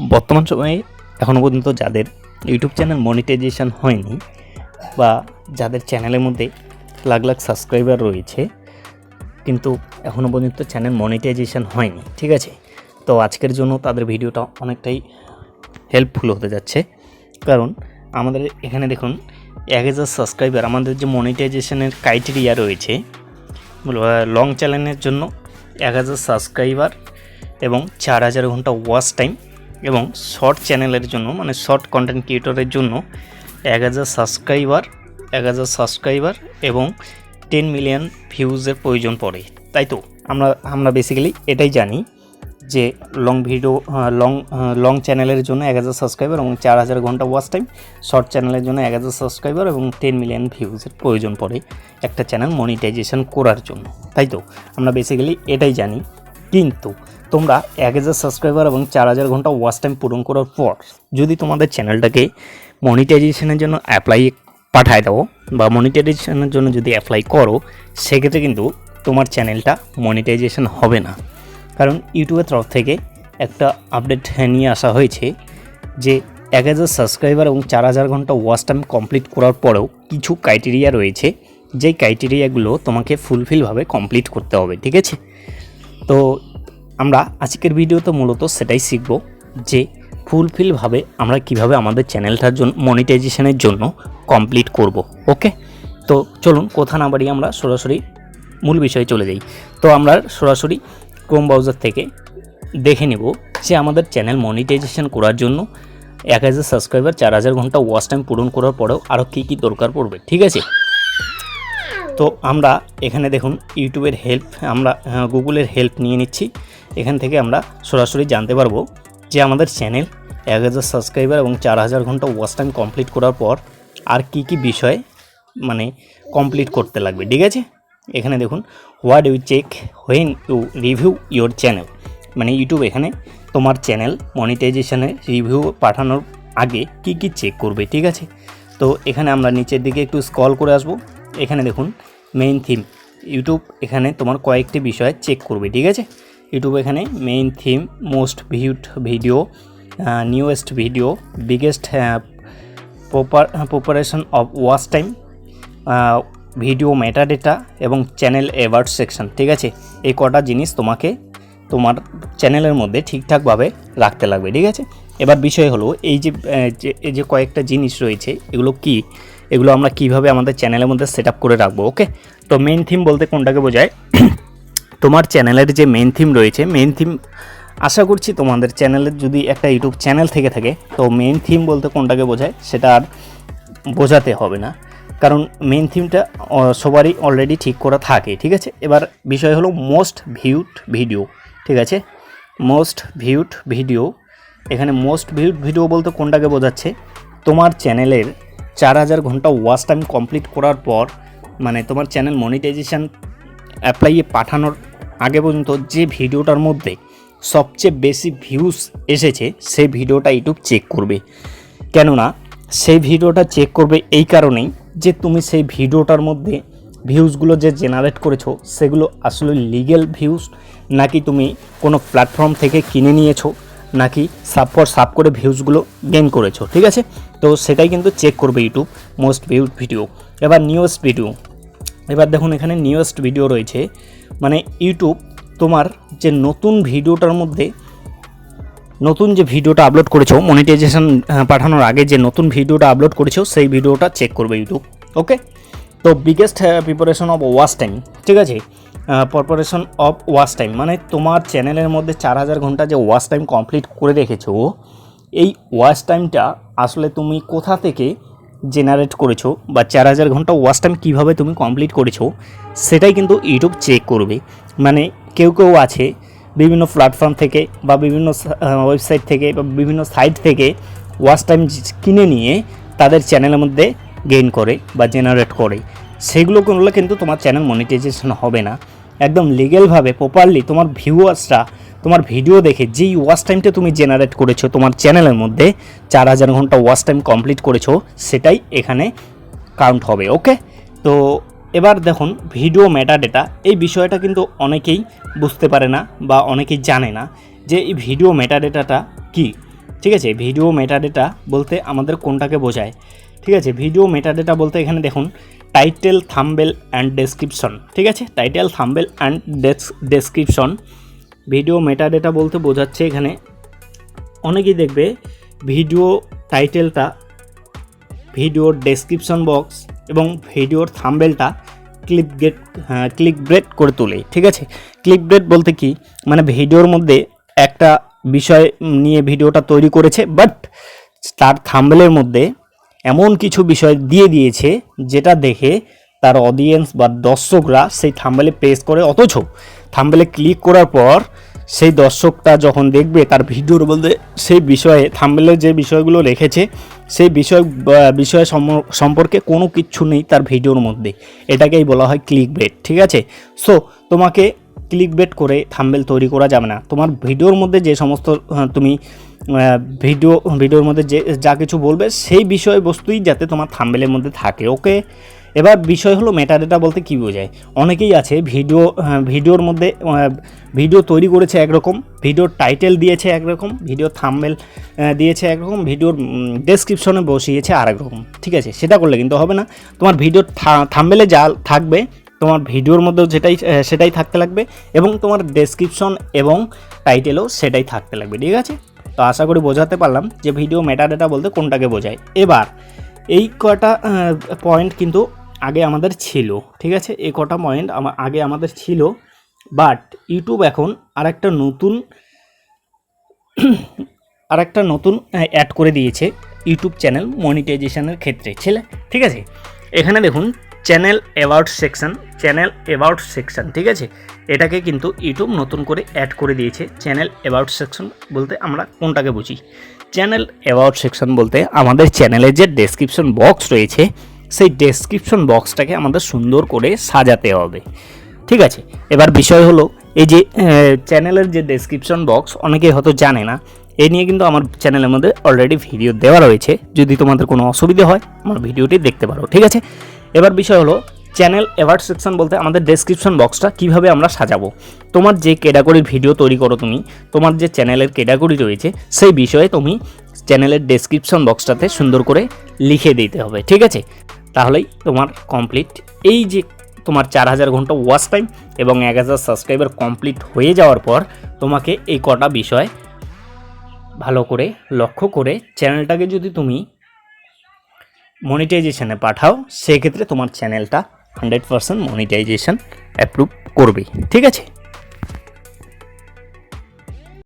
বর্তমান সময়ে এখনও পর্যন্ত যাদের ইউটিউব চ্যানেল মনিটাইজেশন হয়নি বা যাদের চ্যানেলের মধ্যে লাখ লাখ সাবস্ক্রাইবার রয়েছে কিন্তু এখনও পর্যন্ত চ্যানেল মনিটাইজেশন হয়নি, ঠিক আছে। তো আজকের জন্য তাদের ভিডিওটা অনেকটাই হেল্পফুল হতে যাচ্ছে, কারণ আমাদের এখানে দেখুন 1000 সাবস্ক্রাইবার, আমাদের যে মনিটাইজেশনের ক্রাইটেরিয়া রয়েছে লং চ্যানেলের জন্য 1000 সাবস্ক্রাইবার এবং 4000 ঘন্টা ওয়াচ টাইম, এবং শর্ট চ্যানেলের জন্য মানে শর্ট কন্টেন্ট ক্রিয়েটরের জন্য 1000 সাবস্ক্রাইবার এবং 10 মিলিয়ন ভিউজের প্রয়োজন পড়ে। তাই তো আমরা বেসিক্যালি এটাই জানি যে লং চ্যানেলের জন্য 1000 সাবস্ক্রাইবার এবং 4000 ঘন্টা ওয়াচ টাইম, শর্ট চ্যানেলের জন্য 1000 সাবস্ক্রাইবার এবং 10 মিলিয়ন ভিউজের প্রয়োজন পড়ে একটা চ্যানেল মনিটাইজেশন করার জন্য। তাই তো আমরা বেসিক্যালি এটাই জানি, কিন্তু তোমরা 1000 সাবস্ক্রাইবার এবং 4000 ঘন্টা ওয়াচ টাইম পূরণ করার পর যদি তোমাদের চ্যানেলটাকে মনিটাইজেশনের জন্য অ্যাপ্লাই পাঠায় দাও বা মনিটাইজেশনের জন্য যদি অ্যাপ্লাই করো, সেক্ষেত্রে কিন্তু তোমার চ্যানেলটা মনিটাইজেশন হবে না। কারণ ইউটিউবের তরফ থেকে একটা আপডেট নিয়ে আসা হয়েছে যে 1000 সাবস্ক্রাইবার এবং 4000 ঘন্টা ওয়াচ টাইম কমপ্লিট করার পরেও কিছু ক্রাইটেরিয়া রয়েছে, যেই ক্রাইটেরিয়াগুলো তোমাকে ফুলফিলভাবে কমপ্লিট করতে হবে, ঠিক আছে। তো আমরা আজকের ভিডিওতে মূলত সেটাই শিখব যে ফুলফিলভাবে আমরা কিভাবে আমাদের চ্যানেলটার জন্য মনিটাইজেশনের জন্য কমপ্লিট করব। ওকে, তো চলুন কথা না বাড়িয়ে আমরা সরাসরি মূল বিষয়ে চলে যাই। তো আমরা সরাসরি ক্রোম ব্রাউজার থেকে দেখে নেব যে আমাদের চ্যানেল মনিটাইজেশন করার জন্য 1000 সাবস্ক্রাইবার 4000 ঘন্টা ওয়াচ টাইম পূরণ করার পরেও আরও কী কী দরকার পড়বে, ঠিক আছে। তো আমরা এখানে দেখুন ইউটিউবের হেল্প, আমরা গুগলের হেল্প নিয়ে নিচ্ছি। এখান থেকে আমরা সরাসরি জানতে পারবো যে আমাদের চ্যানেল 1000 সাবস্ক্রাইবার এবং 4000 ঘন্টা ওয়াচ টাইম কমপ্লিট করার পর আর কি কি বিষয় মানে কমপ্লিট করতে লাগবে, ঠিক আছে। এখানে দেখুন what you check when you review your channel, মানে ইউটিউব এখানে তোমার চ্যানেল মনিটাইজেশনের রিভিউ পাঠানোর আগে কি কি চেক করবে, ঠিক আছে। তো এখানে আমরা নিচের দিকে একটু স্ক্রল করে আসবো। এখানে দেখুন মেইন থিম, ইউটিউব এখানে তোমার কয়েকটি বিষয় চেক করবে, ঠিক আছে। ইউটিউব এখানে main theme, most viewed video, newest video, biggest proportion of watch time, video metadata এবং চ্যানেল অ্যাবাউট সেকশন, ঠিক আছে। এই কটা জিনিস তোমাকে তোমার চ্যানেলের মধ্যে ঠিকঠাকভাবে রাখতে লাগবে, ঠিক আছে। এবার বিষয় হলো এই যে কয়েকটা জিনিস রয়েছে, এগুলো আমরা কিভাবে আমাদের চ্যানেলের মধ্যে সেট আপ করে রাখবো। ওকে, তো মেইন থিম বলতে কোনটাকে বোঝায়? তোমার চ্যানেলের যে মেইন থিম রয়েছে, মেইন থিম আশা করছি তোমাদের চ্যানেলের যদি একটা ইউটিউব চ্যানেল থেকে থাকে তো মেইন থিম বলতে কোনটাকে বোঝায় সেটা আর বোঝাতে হবে না, কারণ মেইন থিমটা সবারই অলরেডি ঠিক করা থাকে, ঠিক আছে। এবার বিষয় হলো মোস্ট ভিউড ভিডিও, ঠিক আছে। মোস্ট ভিউড ভিডিও, এখানে মোস্ট ভিউড ভিডিও বলতে কোনটাকে বোঝাচ্ছে? তোমার চ্যানেলের 4000 ঘন্টা ওয়াচ টাইম কমপ্লিট করার পর, মানে তোমার চ্যানেল মনিটাইজেশন অ্যাপ্লাইয়ে পাঠানোর আগে পর্যন্ত যে ভিডিওটার মধ্যে সবচেয়ে বেশি ভিউজ এসেছে সেই ভিডিওটা ইউটিউব চেক করবে। কেননা সেই ভিডিওটা চেক করবে এই কারণেই যে তুমি সেই ভিডিওটার মধ্যে ভিউজগুলো যে জেনারেট করেছো সেগুলো আসলে লিগ্যাল ভিউজ, নাকি তুমি কোনো প্ল্যাটফর্ম থেকে কিনে নিয়েছো, নাকি সাব করে ভিউজগুলো গেইন করেছো, ঠিক আছে। তো সেটাই কিন্তু চেক করবে ইউটিউব মোস্ট ভিউড ভিডিও। এবার নিউয়েস্ট ভিডিও, এবার দেখুন এখানে নিউয়েস্ট ভিডিও রয়েছে, মানে ইউটিউব তোমার যে নতুন ভিডিওটার মধ্যে নতুন যে ভিডিওটা আপলোড করেছো মনিটাইজেশন পাঠানোর আগে যে নতুন ভিডিওটা আপলোড করেছো সেই ভিডিওটা চেক করবে ইউটিউব। ওকে, তো biggest preparation of watch time, ঠিক আছে। প্রিপারেশন অফ ওয়াচ টাইম মানে তোমার চ্যানেলের মধ্যে 4000 ঘন্টা যে ওয়াচ টাইম কমপ্লিট করে রেখেছো, এই ওয়াচ টাইমটা আসলে তুমি কোথা থেকে জেনারেট করেছো বা 4000 ঘন্টা ওয়াচ টাইম কীভাবে তুমি কমপ্লিট করেছো সেটাই কিন্তু ইউটিউব চেক করবে। মানে কেউ আছে বিভিন্ন প্ল্যাটফর্ম থেকে বা বিভিন্ন ওয়েবসাইট থেকে বা বিভিন্ন সাইট থেকে ওয়াচ টাইম কিনে নিয়ে তাদের চ্যানেলের মধ্যে গেইন করে বা জেনারেট করে, সেগুলো করলে কিন্তু তোমার চ্যানেল মনিটাইজেশন হবে না। একদম লিগ্যালভাবে প্রপারলি তোমার ভিউয়ার্সরা তোমার ভিডিও দেখে যেই ওয়াচ টাইমটা তুমি জেনারেট করেছো তোমার চ্যানেলের মধ্যে 4000 ঘন্টা ওয়াচ টাইম কমপ্লিট করেছো সেটাই এখানে কাউন্ট হবে। ওকে, তো এবার দেখুন ভিডিও মেটাডেটা, এই বিষয়টা কিন্তু অনেকেই বুঝতে পারে না বা অনেকেই জানে না যে এই ভিডিও মেটাডেটাটা কী। ঠিক আছে। ভিডিও মেটাডেটা বলতে আমাদের কোনটাকে বোঝায়, ঠিক আছে। ভিডিও মেটাডেটা বলতে এখানে দেখুন টাইটেল, থাম্বনেল অ্যান্ড ডেসক্রিপশন, ঠিক আছে। Title, thumbnail and description. Video metadata বলতে বোঝাচ্ছে এখানে অনেকেই দেখবে ভিডিও টাইটেলটা, ভিডিওর ডেসক্রিপশন বক্স এবং ভিডিওর থাম্বনেলটা ক্লিকবেট করে তোলে, ঠিক আছে। ক্লিকবেট বলতে কি, মানে ভিডিওর মধ্যে একটা বিষয় নিয়ে ভিডিওটা তৈরি করেছে, বাট তার থাম্বনেলের মধ্যে এমন কিছু বিষয় দিয়ে দিয়েছে যেটা দেখে তার অডিয়েন্স বা দর্শকরা সেই থাম্বনেলে প্রেস করে, অথচ থাম্বনেলে ক্লিক করার পর সেই দর্শকটা যখন দেখবে তার ভিডিওর বলতে সেই বিষয়ে থাম্বনেলে যে বিষয়গুলো রেখেছে সেই বিষয় সম্পর্কে কোনো কিচ্ছু নেই তার ভিডিওর মধ্যে, এটাকেই বলা হয় ক্লিকবেট, ঠিক আছে। সো তোমাকে ক্লিকবেট করে থাম্বনেল তৈরি করা যাবে না। তোমার ভিডিওর মধ্যে যে সমস্ত তুমি ভিডিওর মধ্যে যে যা কিছু বলবে সেই বিষয়বস্তুই যাতে তোমার থাম্বনেলের মধ্যে থাকে, ওকে। এবার বিষয় হলো মেটাডেটা বলতে কী বোঝায়। অনেকেই আছে ভিডিওর মধ্যে ভিডিও তৈরি করেছে একরকম, ভিডিওর টাইটেল দিয়েছে একরকম, ভিডিওর থাম্বনেল দিয়েছে একরকম, ভিডিওর ডেসক্রিপশনে বসিয়েছে আরেক রকম, ঠিক আছে। সেটা করলে কিন্তু হবে না। তোমার ভিডিওর থাম্বনেলে যা থাকবে তোমার ভিডিওর মধ্যেও সেটাই থাকতে লাগবে, এবং তোমার ডেসক্রিপশন এবং টাইটেলও সেটাই থাকতে লাগবে, ঠিক আছে। তো আশা করি বোঝাতে পারলাম যে ভিডিও মেটাডেটা বলতে কোনটাকে বোঝায়। এবার এই কটা পয়েন্ট কিন্তু আগে আমাদের ছিল, ঠিক আছে। এই কটা পয়েন্ট আগে আমাদের ছিল, বাট ইউটিউব এখন আরেকটা নতুন অ্যাড করে দিয়েছে ইউটিউব চ্যানেল মনিটাইজেশনের ক্ষেত্রে, ঠিক আছে। এখানে দেখুন চ্যানেল অ্যাবাউট সেকশন, ঠিক আছে। এটাকে কিন্তু ইউটিউব নতুন করে অ্যাড করে দিয়েছে। চ্যানেল অ্যাবাউট সেকশন বলতে আমরা কোনটাকে বুঝি? চ্যানেল অ্যাবাউট সেকশন বলতে আমাদের চ্যানেলের যে ডেসক্রিপশন বক্স রয়েছে সেই ডেসক্রিপশন বক্সটাকে আমাদের সুন্দর করে সাজাতে হবে, ঠিক আছে। এবার বিষয় হলো এই যে চ্যানেলের যে ডেসক্রিপশন বক্স অনেকে হয়তো জানে না, এই নিয়ে কিন্তু আমার চ্যানেলের মধ্যে অলরেডি ভিডিও দেওয়া রয়েছে। যদি তোমাদের কোনো অসুবিধা হয় আমার ভিডিওটি দেখতে পারো, ঠিক আছে। এবার বিষয় হলো চ্যানেল অ্যাবাউট সেকশন বলতে আমাদের ডেসক্রিপশন বক্সটা কীভাবে আমরা সাজাবো। তোমার যে ক্যাটাগরির ভিডিও তৈরি করো তুমি, তোমার যে চ্যানেলের ক্যাটাগরি রয়েছে সেই বিষয়ে তুমি চ্যানেলের ডেসক্রিপশন বক্সটাতে সুন্দর করে লিখে দিতে হবে, ঠিক আছে। তাহলেই তোমার কমপ্লিট। এই যে তোমার 4000 ঘন্টা ওয়াচ টাইম এবং 1000 সাবস্ক্রাইবার কমপ্লিট হয়ে যাওয়ার পর তোমাকে এই কটা বিষয় ভালো করে লক্ষ্য করে চ্যানেলটাকে যদি তুমি মনিটাইজেশনে পাঠাও, সেক্ষেত্রে তোমার চ্যানেলটা 100% মনিটাইজেশন অ্যাপ্রুভ করবে, ঠিক আছে।